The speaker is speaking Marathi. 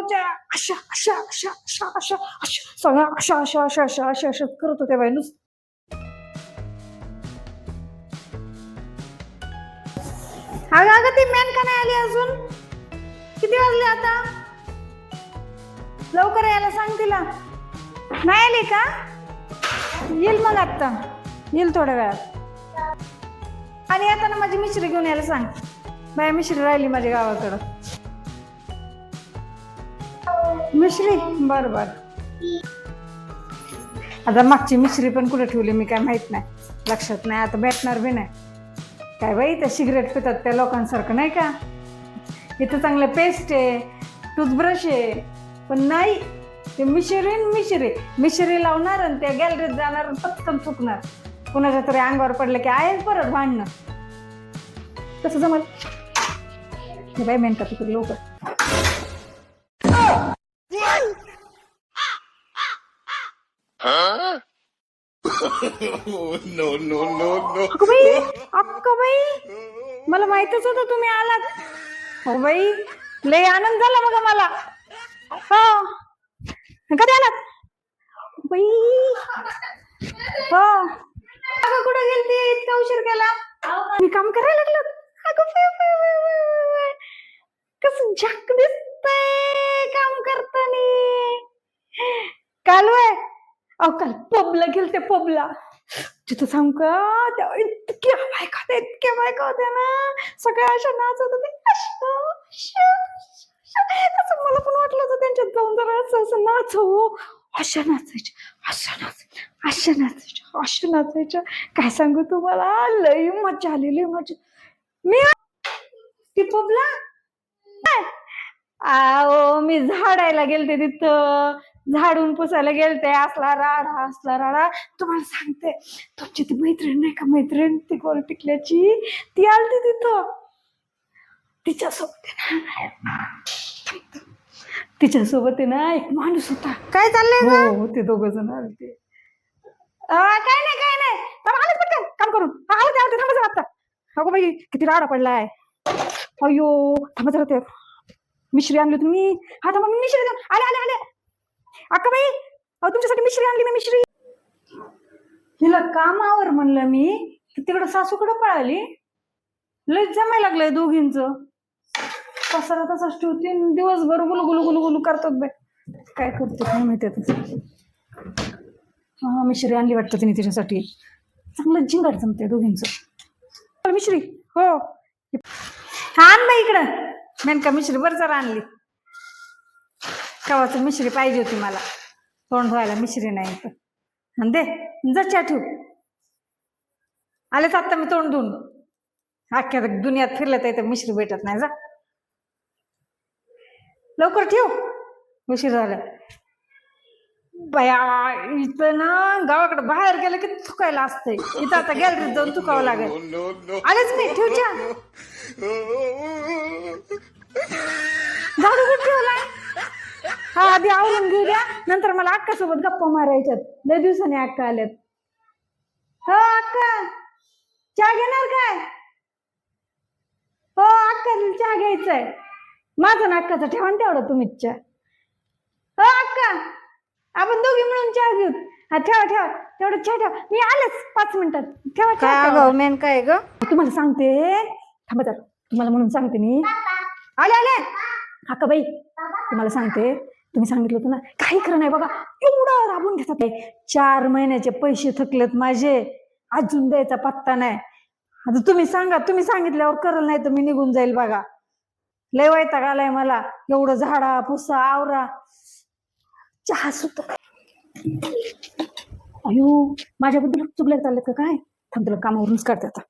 त्या अशा अशा अशा अशा अशा अशा सगळ्या अशा अशा अशा अशा अशा अशा करत होत्या बाई नुसतं. अगं अगं ती मेन का नाही आली अजून? किती वाजले आता? लवकर यायला सांग तिला. नाही आली का? येईल मग आता, येईल थोड्या वेळात. आणि येताना माझी मिश्री घेऊन यायला सांग. बाय मिश्री राहिली माझ्या गावाकडं. मिश्री बर बर. आता मागची मिश्री पण कुठे ठेवली मी काय माहित नाही, लक्षात नाही. आता भेटणार बी नाही. काय बाई त्या सिगरेट पितात त्या लोकांसारखं नाही का. इथं चांगलं पेस्ट आहे, टूथब्रश आहे, पण नाही ते मिश्री लावणार आणि त्या गॅलरीत जाणार आणि पटकन चुकणार. कुणाच्या तरी अंगावर पडलं की आहेच परत भांडणं. कसं जमल हे बाई मेनका तिकडे लवकर. अक्का बाई मला माहितच होतं तुम्ही आलात. हो बाई लय आनंद झाला बघा मला. हो कधी आलात बाई? हो अगं कुठं गेलती इतका उशीर केला? मी काम करायला लागलो. कसं झक दिसतंय काम करताना. काल वय काल पबला गेलते. पबला तिथं सांग का त्या इतक्या बायका होत्या ना, सगळ्या अशा नाचत होते. तसं मला पण वाटलं होतं त्यांच्यात जाऊन जरा असं नाचव. अशा नाचायच्या. काय सांगू तुम्हाला, लई मजा आली, लई मजा. मी ती पबला मी झाडायला गेलते तिथं, झाडून पुसायला गेलते. असला राडा तुम्हाला सांगते. तुमची ती मैत्रीण नाही का, मैत्रीण ती गोल टिकल्याची, ती आलती तिथं. तिच्यासोबत आहे ना एक माणूस होता. काय चाललंय? हो ते दोघ जण आलते. काय नाही आले पटकन काम करून. आले थांबा जरा आता. अगो बाई किती राडा पडलाय. अयो थांबा जरा. ते मिश्री आणली तुम्ही. हा थांबा मी मिश्री आले. अक्का बाई तुमच्यासाठी मिश्री आणली मी. मिश्री हिला कामावर म्हणलं मी, तिकडं सासूकडं पळाली. लय जमायला लागलंय दोघींच. पसारा तसाच ठेवते दिवसभर गुलू करतात बाई. काय करते काय माहिती आता. हा मिश्री आणली वाटतं तिने तिच्यासाठी. चांगलं जिंगाट जमते दोघींच. मिश्री हो आण बाई इकडं. मेनका मिश्री बरं जरा आणली. कवाच मिश्री पाहिजे होती मला. तोंड धुवायला मिश्री नाही तर दे जा चहा ठेव. आलेच आता मी तोंड धुवून. अख्ख्या दुनियात फिरलं तर इथं मिश्री भेटत नाही. जा लवकर ठेव, उशीर झाला. बया इथं ना गावाकडे बाहेर गेलं की थुकायला असतंय. इथं आता गॅलरीत जाऊन थुकावं लागेल. आलेच मी ठेव चहा. झाडू कुठं ठेवलाय? हा आधी आवरून घेऊ द्या, नंतर मला अक्का सोबत गप्पा मारायच्यात. लय दिवसांनी अक्का आल्यात. हो अक्का चहा घेणार काय? हो अक्का चहा घ्यायचाय. माझा ना अक्काचा ठेवा ना तेवढा तुम्हीच चहा. हो अक्का आपण दोघी मिळून चहा घेऊ. हा ठेवा तेवढं चहा ठेवा. मी आलेच 5 मिनिटात. ठेवा चहा. मेन काय ग तुम्हाला सांगते. थांबा जरा तुम्हाला म्हणून सांगते मी. आले अक्का बाई तुम्हाला सांगते. तुम्ही सांगितलं होतं ना काही खरं नाही बघा. एवढं राबून घेतात. 4 महिन्याचे पैसे थकलेत माझे, अजून द्यायचा पत्ता नाही. आता तुम्ही सांगा, तुम्ही सांगितल्यावर करल, नाही तर मी निघून जाईल बघा. लय वैताग आलाय मला. एवढं झाडा पुसा आवरा. चहा सुद्धा. अयो माझ्याबद्दल चुकल्या चाललं का काय? थांब तुला कामावरूनच काढते आता.